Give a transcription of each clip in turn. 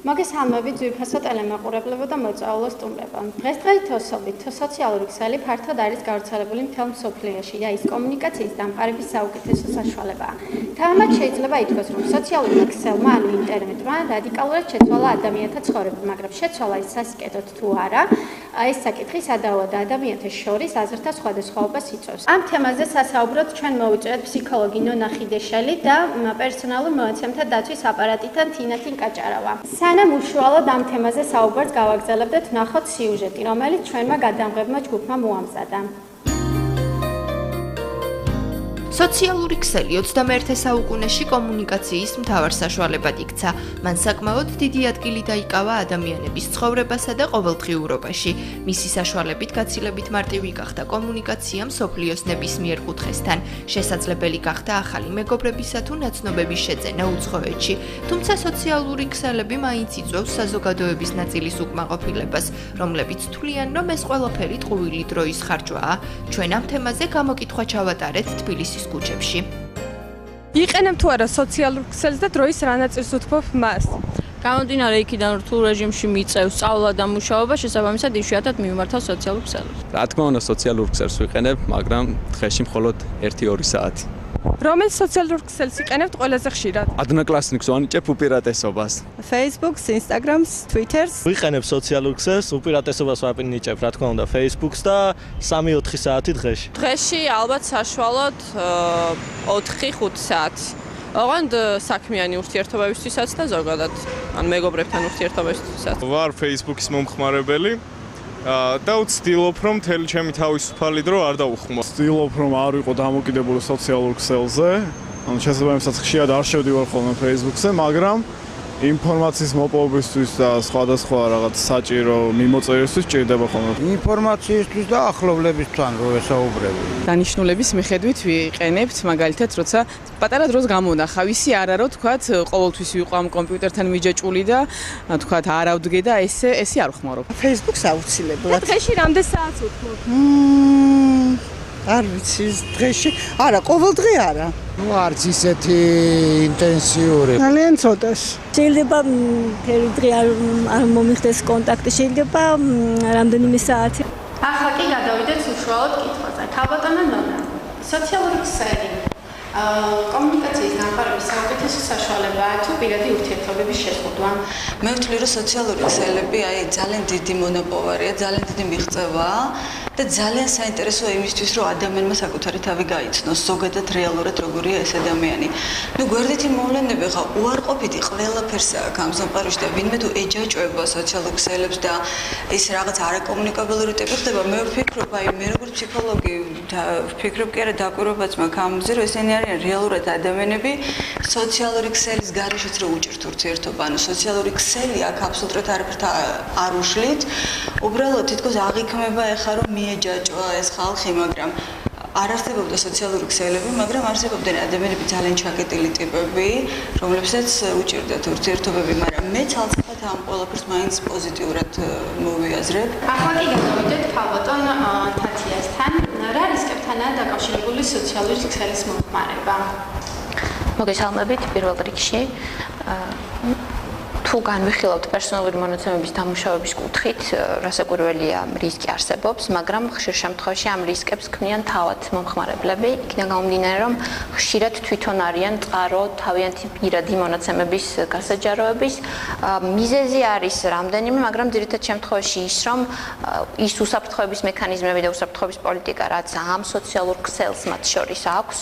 მოგესალმებით ძვირფასო ტელემაყურებლებო და მოწვეულო სტუმრებო. დღესდღეობით სოციალური ქსელი ფართოდ არის გავრცელებული მთელ მსოფლიოში და ის კომუნიკაციის დამყარების საუკეთესო საშუალებაა. თამამად შეიძლება ითქვას, რომ სოციალურმა ქსელმა ანუ ინტერნეტმა რადიკალურად შეცვალა ადამიანთა ცხოვრება, მაგრამ შეცვალა ის სასიკეთოდ თუ არა, ეს საკითხი სადავოა და ადამიანთა შორის აზრთა სხვადასხვაობას იწვევს. ამ თემაზე სასაუბროდ ჩვენ მოვუწევთ ფსიქოლოგი ნონა ხიდეშელი და პერსონალურ მონაცემთა დაცვის აპარატიდან თინათინ კაჭარავა. სანამ უშუალოდ ამ თემაზე საუბარს გავაგრძელებდეთ, ვნახოთ სიუჟეტი, რომელიც ჩვენმა გადამღებმა ჯგუფმა მოამზადა. სოციალური ქსელი 21 საუკუნეში კომუნიკაციის მთავარ საშუალებად იქცა. მან საკმაოდ დიდი ადგილი დაიკავა ადამიანების ცხოვრებასა და ყოველდღიურობაში. მისი საშუალებით გაცილებით მარტივი გახდა კომუნიკაცია მსოფლიოს ნებისმიერ კუთხესთან. შესაძლებელი გახდა ახალი მეგობრებისა თუ ნაცნობების შეძენა უცხოეთში. თუმცა სოციალური ქსელები მაინც იწვევს საზოგადოების ნაწილის უკმაყოფილებას, რომლებიც თვლიან, რომ ეს ყველაფერი ტყუილი დროის ხარჯვაა. ჩვენ ამ თემაზე გამოკითხვა ჩავატარეთ თბილისის კუჩებში. იყენებ თუ არა სოციალურ ქსელს და დროის რა ნაწილს უთმობ მას? გამომდინარე იქიდან რთულ რეჟიმში მიწევს სწავლა და მუშაობა, შესაბამისად იშვიათად მიმართავ სოციალურ ქსელებს. რა თქმა უნდა, სოციალურ ქსელს ვიყენებ, მაგრამ დღეში მხოლოდ 1-2 საათი. რომელ სოციალურ ქსელს იყენებთ ყველაზე ხშირად? ადნაკლასნიკს ვანიჭებ უპირატესობას. Facebook-ს, Instagram-ს, Twitter-ს. ვიყენებ სოციალურ ქსელს, უპირატესობას ვანიჭებ, რა თქმა უნდა, Facebook-ს და 3-4 საათი დღეში. დღეში ალბათ საშუალოდ 4-5 საათი. ოღონდ საქმიანი ურთიერთობებისთვისაც და ზოგადად, ან მეგობრებთან ურთიერთობებისთვისაც. ვარ Facebook-ის მომხმარებელი. და ვცდილობ, რომ მთელი ჩემი თავისუფალი დრო არ დავუხმო. ვცდილობ, რომ არ ვიყო დამოკიდებული სოციალურ ქსელზე. ანუ შესაბამისად ხშირად არ შევდივარ ხოლმე Facebook-ზე, მაგრამ ინფორმაციის მოპოვებისთვის და სხვადასხვა რაღაც საჭირო მიმოწერისთვის ჭირდება ხოლმე. ინფორმაციისთვის და ახლობლებისთან რო ესაუბრები. დანიშნულების მიხედვით ვიყენებთ, მაგალითად, როცა პატარა დროს გამონახა, ვისი არა რომ თქვათ, ყოველთვის ვიყო ამ კომპიუტერთან მიჯაჭული და თქვათ არავდგე და ესე არ ვხმარობ. Facebook-ს აუცილებლად. დღეში რამდენ საათს უთმობ? არ ვიცი, დღეში. არა, ყოველ დღე არა. ნუ არც ისეთი ინტენსიური. ძალიან ცოტას. შეიძლება მთელი დღე არ მომიხდეს კონტაქტი, შეიძლება რამდენიმე საათი. ახლა კი გადავიდეთ უშუალოდ კითხვაზე. ქალბატონო ნონა, სოციალური ქსელი კომუნიკაციის დამყარების საუკეთესო საშუალებაა თუ პირადი ურთიერთობების შეზღუდვა? მე ვთვლი, რომ სოციალური ქსელები ძალიან დიდი მონოპოვარია, ძალიან დიდი მიღწევაა და ძალიან საინტერესოა იმისთვის, რომ ადამიანმა საკუთარი თავი გაიცნოს, ზოგადად რეალურად როგორია ეს ადამიანი. გვერდითი მოვლენები ხა უარყოფითი ყველაფერს აქვს ამ სამყაროში და ვინმე თუ ეჯაჭვება სოციალურ ქსელებს და ის რაღაც არაკომუნიკაბელური ტიპი ხდება, მე ვფიქრობ, მე როგორც ფსიქოლოგი ვფიქრობ კი არა დაკვირვებაც მაქვს ამაზე, რომ ესენი არიან რეალურად ადამიანები სოციალური ქსელის გარეშეც რო უჭერთ ურთიერთობა, ანუ სოციალური ქსელი აქ აბსოლუტურად არაფერთ არ უშლით. უბრალოდ თითქოს აღიქმება ეხა რომ მიეჯაჭვა ეს ხალხი, მაგრამ არ არსებობდა სოციალური ქსელები, მაგრამ არსებობდნენ ადამიანები ძალიან ჩაკეტილი ტიპები, რომლებსაც უჭირდათ ურთიერთობები, მაგრამ მე ცალსახად ამ ყველაფერს მაინც პოზიტიურად მოვიაზრებ. ახლა კი გადავიდეთ ქალბატონ თათიასთან. რა რისკებთანაა დაკავშირებული სოციალური ქსელის მომხმარება? მოგესალმებით პირველ რიგში. თუ განვიხილავთ პერსონალური მონაცემების დამუშავების კუთხით, რასაკვირველია რისკი არსებობს, მაგრამ ხშირ შემთხვევაში ამ რისკებს ქმნიან თავად მომხმარებლები. იქიდან გამომდინარე, რომ ხშირად თვითონ არიან წყარო თავიანთი პირადი მონაცემების გასაჯაროების. მიზეზი არის რამდენიმე, მაგრამ ძირითად შემთხვევაში ის, რომ ის უსაფრთხოების მექანიზმები და უსაფრთხოების პოლიტიკა, რაც ამ სოციალურ ქსელს მათ შორის აქვს,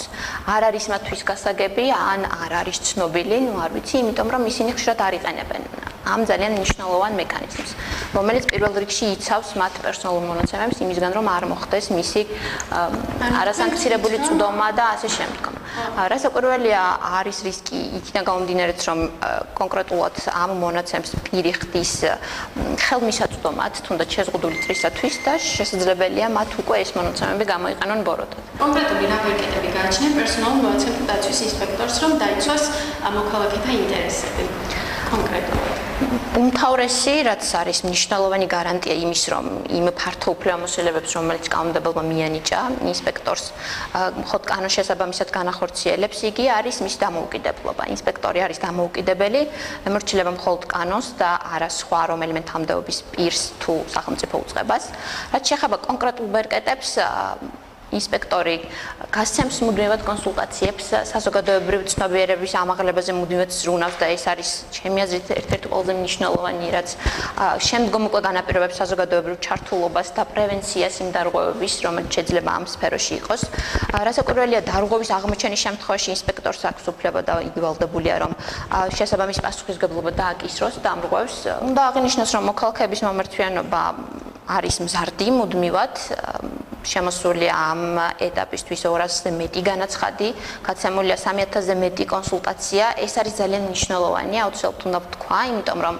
არ არის მათთვის გასაგები, ან არ არის ცნობილი, არ ვიცი, იმიტომ რომ ისინი ხშირად არ იყენებენ ამ ძალიან მნიშვნელოვან მექანიზმს, რომელიც პირველ რიგში იცავს მათ პერსონალურ მონაცემებს იმისგან, რომ არ მოხდეს მისი არასანქცირებული წვდომა და ასე შემდგომ. რასაკვირველია არის რისკი იქიდან გამომდინარეც, რომ კონკრეტულად ამ მონაცემს პირი ხდის ხელმისაწვდომად, თუნდაც შეზღუდული წრისათვის და შესაძლებელია მათ უკვე ეს მონაცემები გამოიყენონ ბოროტად. კონკრეტული რა ვერკეტები გააჩნია პერსონალურ მონაცემთა დაცვის ინსპექტორს, რომ დაიცვას მოქალაქეთა ინტერესები? Konkretno. უმთავრესი, რაც არის მნიშვნელოვანი გარანტია იმის, რომ იმ ფართო უფლებამოსილებებს, რომელიც კანონმდებლობა მიანიჭა ინსპექტორს, მხოლოდ კანონის შესაბამისად განახორციელებს, იგი არის მისი დამოუკიდებლობა. ინსპექტორი არის დამოუკიდებელი, ემორჩილება მხოლოდ კანონს და არა სხვა რომელიმე თანამდებობის პირს თუ სახელმწიფო უწყებას. რაც შეეხება კონკრეტულ ბერკეტებს, ინსპექტორი გასცემს მუდმივად კონსულტაციებს საზოგადოებრივი ცნობიერების ამაღლებაზე მუდმივად ზრუნავს და ეს არის ჩემი აზრით ერთ-ერთი ყველაზე მნიშვნელოვანი, რაც შემდგომ უკვე განაპირობებს საზოგადოებრივ ჩართულობას და პრევენციას იმ დარღვევების, რომელიც შეიძლება ამ სფეროში იყოს. რასაკვირველია, დარღვევის აღმოჩენის შემთხვევაში ინსპექტორს აქვს უფლება და იგი ვალდებულია, რომ შესაბამის პასუხისმგებლობა დააკისროს დამრღვევს. უნდა აღინიშნოს, რომ მოქალაქეების მომართვიანობა არის მზარდი მუდმივად შემოსულია ამ ეტაპისთვის 200-ზე მეტი განაცხადი, გაცემულია 3000-ზე მეტი კონსულტაცია. ეს არის ძალიან მნიშვნელოვანი, აუცილებლად უნდა ვთქვა, იმიტომ რომ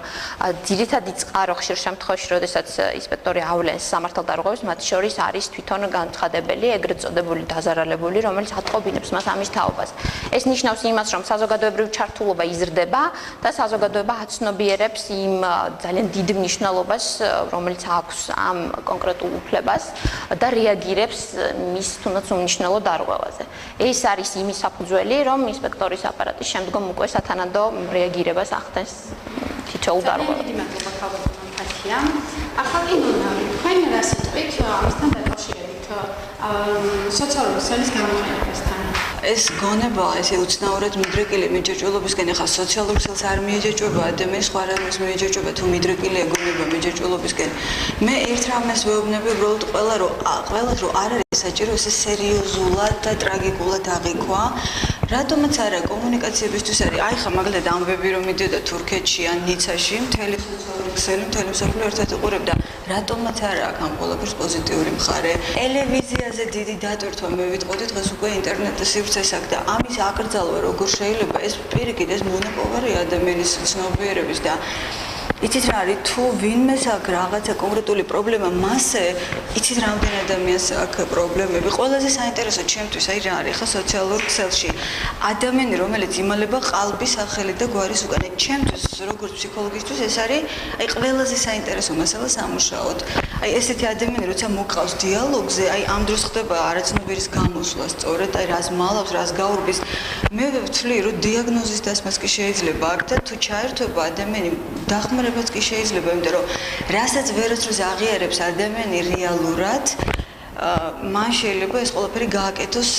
ძირითადი წყარო ხშირ შემთხვევაში, როდესაც ინსპექტორი ავლენს სამართალდარღვევებს, მათ შორის არის თვითონ განცხადებელი, ეგრეთ წოდებული დაზარალებული, რომელიც ატყობინებს მას ამის თაობას. ეს ნიშნავს იმას, რომ საზოგადოებრივი ჩართულობა იზრდება და საზოგადოება აცნობიერებს იმ ძალიან დიდ მნიშვნელობას, რომელიც აქვს ამ კონკრეტულ უფლებას და რეაგირებს მის თუნდაც უმნიშვნელო დარღვევაზე. ეს არის იმის საფუძველი, რომ ინსპექტორის აპარატი შემდგომ უკვე სათანადო რეაგირებას ახდენს თითოეულ დარღვევაზე. ახალი ნორმები, თქვენ რას იტყვით ამასთან დაკავშირებით სოციალური ქსელის გამოყენებასთან? ეს გონება, ესე უცნაურად მიდრეკილი მიჯაჭვულობისკენ, ახლა სოციალურ ქსელს არ მიეჯაჭვება, ადამიანს სხვა რამეს მიეჯაჭვება, თუ მიდრეკილია გონება მიჯაჭვულობისკენ. მე ერთ რამეს ვეუბნები, უბრალოდ ყველას რომ არ არის საჭირო ესე სერიოზულად და ტრაგიკულად აღიქვა. რატომაც არა კომუნიკაციებისთვის არის. აი ხა მაგალითად ამბები რომ მიდიოდა თურქეთში ან ნიცაში, მთელი სოციალური ქსელი, მთელი მსოფლიო ერთად უყურებდა. რატომაც არა აქ ამ ყველაფერს პოზიტიური მხარე. ტელევიზიაზე დიდი დატვირთვა მე ვიტყოდი დღეს უკვე ინტერნეტის სივრცეს აქ და ამის აკრძალვა როგორ შეიძლება ეს პირიქით ეს მონოპოვარი ადამიანის ცნობიერების და იცით რა არის თუ ვინმეს აქ რაღაცა კონკრეტული პრობლემა მასე იცით რამდენი ადამიანს აქ პრობლემები ყველაზე საინტერესო ჩემთვის აი რა არის ხა სოციალურ ქსელში ადამიანი რომელიც იმალება ყალბის სახელით და გვარის უკან ჩემთვის როგორც ფსიქოლოგისთვის ეს არის აი ყველაზე საინტერესო მასალა სამუშაოდ აი ესეთი ადამიანი როცა მოკავს დიალოგზე აი ამ დროს ხდება არაცნობიერის გამოსვლა სწორედ აი რას მალავს რას გაურბის მე ვთვლი რომ დიაგნოზის დასმას კი შეიძლება აქ და თუ ჩაერთვება ადამიანი დახმარებაც კი შეიძლება იმიტომ რომ რასაც ვერასდროს აღიარებს ადამიანი რეალურად მან შეიძლება ეს ყველაფერი გააკეთოს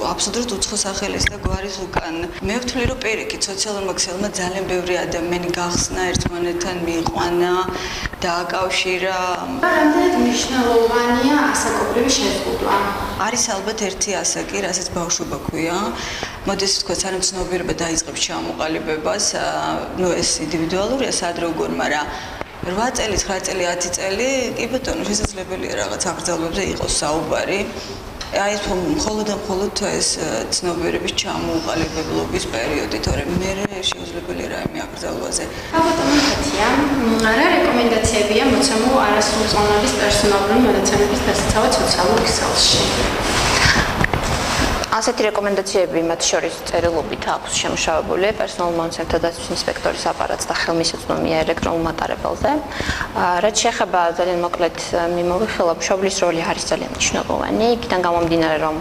აბსოლუტურად უცხო სახელის და გვარის უკან. მე ვთვლი რომ პირიქით სოციალურმა ქსელმა ძალიან ბევრი ადამიანი გახსნა ერთმანეთთან მიიყვანა დააკავშირა. რამდენად მნიშვნელოვანია ასაკობრივი შეზღუდვა? არის ალბათ ერთი ასაკი, რასაც ბავშვობა ქვია. მოდეს ვთქვა, სანამ ცნობიერება დაიწყებს ჩამოყალიბებას, ნუ ეს ინდივიდუალურია სად როგორ, მაგრამ 8 წელი, 9 წელი, 10 წელი, კი ბატონო, შესაძლებელია რაღაც აკრძალვებზე იყოს საუბარი. აი ეს მხოლოდ ეს ცნობიერების ჩამოყალიბებლობის პერიოდი, თორემ მე შესაძლებელია რაიმე აკრძალვაზე. ბატონო ხათია, რა რეკომენდაციებია მოცემულ არასრულწლოვანების პერსონალური მონაცემების დასაცავად სოციალურ ქსელში? ასეთი რეკომენდაციები მათ შორის წერილობით აქვს შემუშავებული პერსონალურ მონაცემთა დაცვის ინსპექტორის აპარატს და ხელმისაწვდომია ელექტრონულ მატარებელზე. რაც შეეხება ძალიან მოკლედ მიმოვიხილავ, მშობლის როლი არის ძალიან მნიშვნელოვანი. იქიდან გამომდინარე, რომ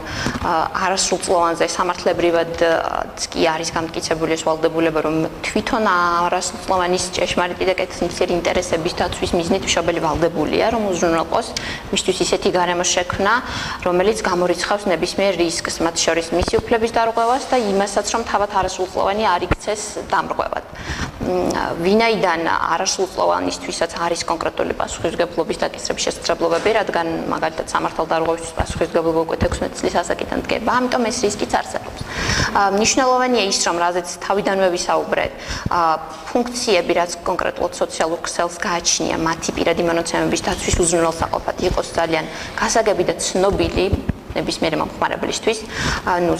არასრულწლოვანზე სამართლებრივად კი არის განმტკიცებული ეს ვალდებულება, რომ თვითონ არასრულწლოვანის ჭეშმარიტი და კეთილმსიერი ინტერესების დაცვის მიზნით მშობელი ვალდებულია, რომ უზრუნველყოს მისთვის ისეთი გარემო შექმნა, რომელიც გამორიცხავს ნებისმიერ რისკს, მათ შორის მისი უფლების დარღვევას და იმასაც, რომ თავად არასრულწლოვანი არ იქცეს დამრღვევად. ვინაიდან არასრულწლოვანისთვისაც არის კონკრეტული პასუხისმგებლობის დაკისრების შესაძლებლობები, რადგან მაგალითად სამართალდარღვევისთვის პასუხისმგებლობა უკვე 16 წლის ასაკიდან დგება, ამიტომ ეს რისკიც არსებობს. მნიშვნელოვანია ის, რომ რაზეც თავიდანვე ვისაუბრეთ, ფუნქციები, რაც კონკრეტულად სოციალურ ქსელს გააჩნია, მათი პირადი მონაცემების დაცვის უზრუნველსაყოფად იყოს ძალიან გასაგები და ცნობილი ნებისმიერი მომხმარებლისთვის.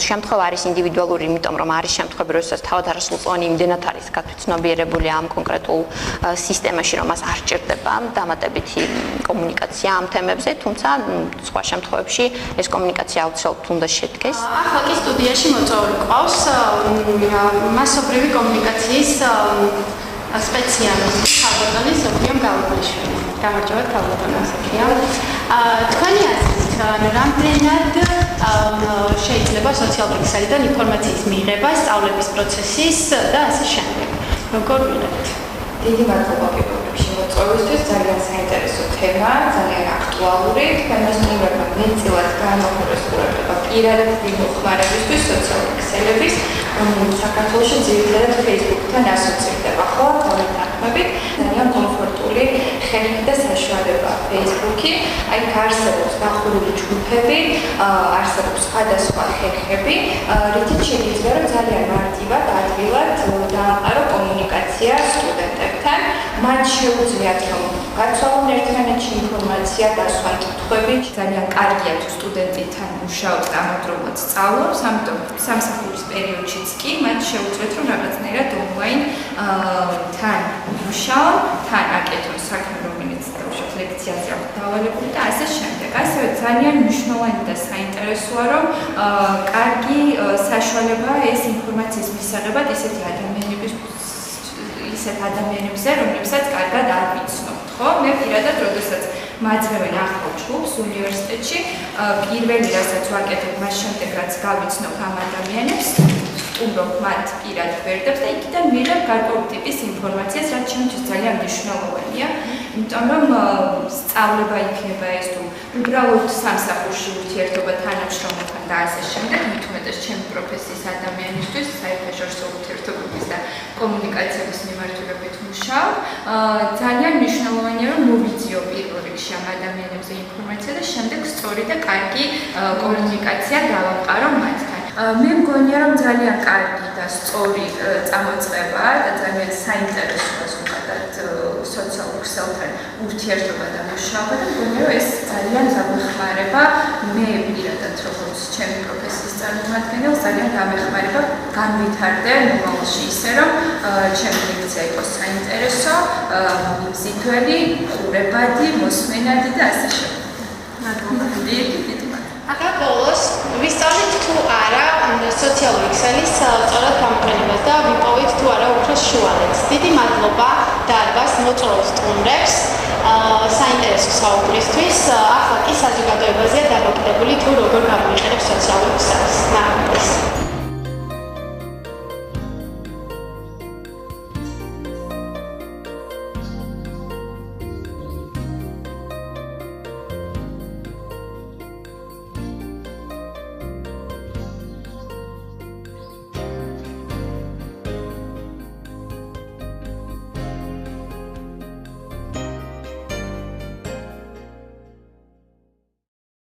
შემთხვევა არის ინდივიდუალური, იმიტომ რომ არის შემთხვევები, როდესაც თავად არასრულწლოვანი იმდენად არის გათვითცნობიერებული ამ კონკრეტულ სისტემაში, რომ მას არ ჭირდება დამატებითი კომუნიკაცია ამ თემებზე, თუმცა სხვა შემთხვევებში ეს კომუნიკაცია აუცილებლად უნდა შედგეს. ახლა კი სტუდიაში მოწვეული ყავს მასობრივი კომუნიკაციის სპეციალისტი ქალბატონი სოფიამ გაუგლიშვილი. გამარჯობა ქალბატონო სოფია. თქვენი აზრით, რამდენად შეიძლება სოციალური ქსელიდან ინფორმაციის მიღება სწავლების პროცესის და ასე შემდეგ. როგორ ვიღებთ? დიდი მადლობა გეუბნებში მოწვევისთვის, ძალიან საინტერესო თემა, ძალიან აქტუალური. თქვენმა სტუმრებმა მეტწილად გამოხმარეს ყურადღება პირადად მიმოხმარებისთვის სოციალური ქსელების, რომელიც საქართველოში ძირითადად Facebook-თან ასოცირდება. ხო, დავეთანხმებით, ძალიან კომფორტული ხერხი და საშუალება Facebook-ი. აი, არსებობს დახურული ჯგუფები, არსებობს სხვადასხვა ხერხები, რითიც შეიძლება რომ ძალიან მარტივად, ადვილად დაამყარო კომუნიკაცია სტუდენტებთან. მათ შეუძლიათ რომ გაცვალონ ერთმანეთში ინფორმაცია, დასვან კითხვები. ძალიან კარგია თუ სტუდენტებთან მუშაობს და ამავდროულად სწავლობს, ამიტომ სამსახურის პერიოდშიც კი მათ შეუძლიათ რომ რაღაცნაირად ონლაინ თან მუშაონ, თან აკეთონ საქმე, რომელიც დავუშვათ ლექციაზე აქვს დავალებული და ასე შემდეგ. ასევე ძალიან მნიშვნელოვანი და საინტერესოა რომ კარგი საშუალებაა ეს ინფორმაციის მისაღებად ისეთ ადამიანებზე, რომლებსაც კარგად არ ვიცნობთ, ხო? მე პირადად, როდესაც მაძლევენ ახლო ჯგუფს უნივერსიტეტში, პირველი რასაც ვაკეთებ, მას შემდეგ რაც გავიცნობ ამ ადამიანებს, სტუმრობ მათ პირად ვერდებს და იქიდან მიღებ გარკვეული ტიპის ინფორმაციას, რაც ჩემთვის ძალიან მნიშვნელოვანია, იმიტომ რომ სწავლება იქნება ეს თუ უბრალოდ სამსახურში ურთიერთობა თანამშრომელთან და ასე შემდეგ, მით უმეტეს ჩემი პროფესიის ადამიანისთვის, საერთაშორისო ურთიერთობების და კომუნიკაციების მიმართულებით მუშაობ. ძალიან მნიშვნელოვანია რომ მოვიძიო პირველ რიგში ამ ადამიანებზე ინფორმაცია და შემდეგ სწორი და კარგი კომუნიკაცია გავამყარო მათთან. მე მგონია რომ ძალიან კარგი და სწორი წამოწყებაა და ძალიან საინტერესოა ზოგადად სოციალურ ქსელთან ურთიერთობა და მუშაობა და მგონია რომ ეს ძალიან გამეხმარება მე პირადად როგორც ჩემი პროფესიის წარმომადგენელს ძალიან გამეხმარება განვითარდე მომავალში ისე რომ ჩემი ლექცია იყოს საინტერესო, მიზიდველი, ყურებადი, მოსმენადი და ასე შემდეგ. ახლა ბოლოს ვისწავლით თუ არა სოციალური ქსელის სწორად გამოყენებას და ვიპოვეთ თუ არა უფრო შუალედს. დიდი მადლობა დარბაზ მოწვეულ სტუმრებს საინტერესო საუბრისთვის. ახლა კი საზოგადოება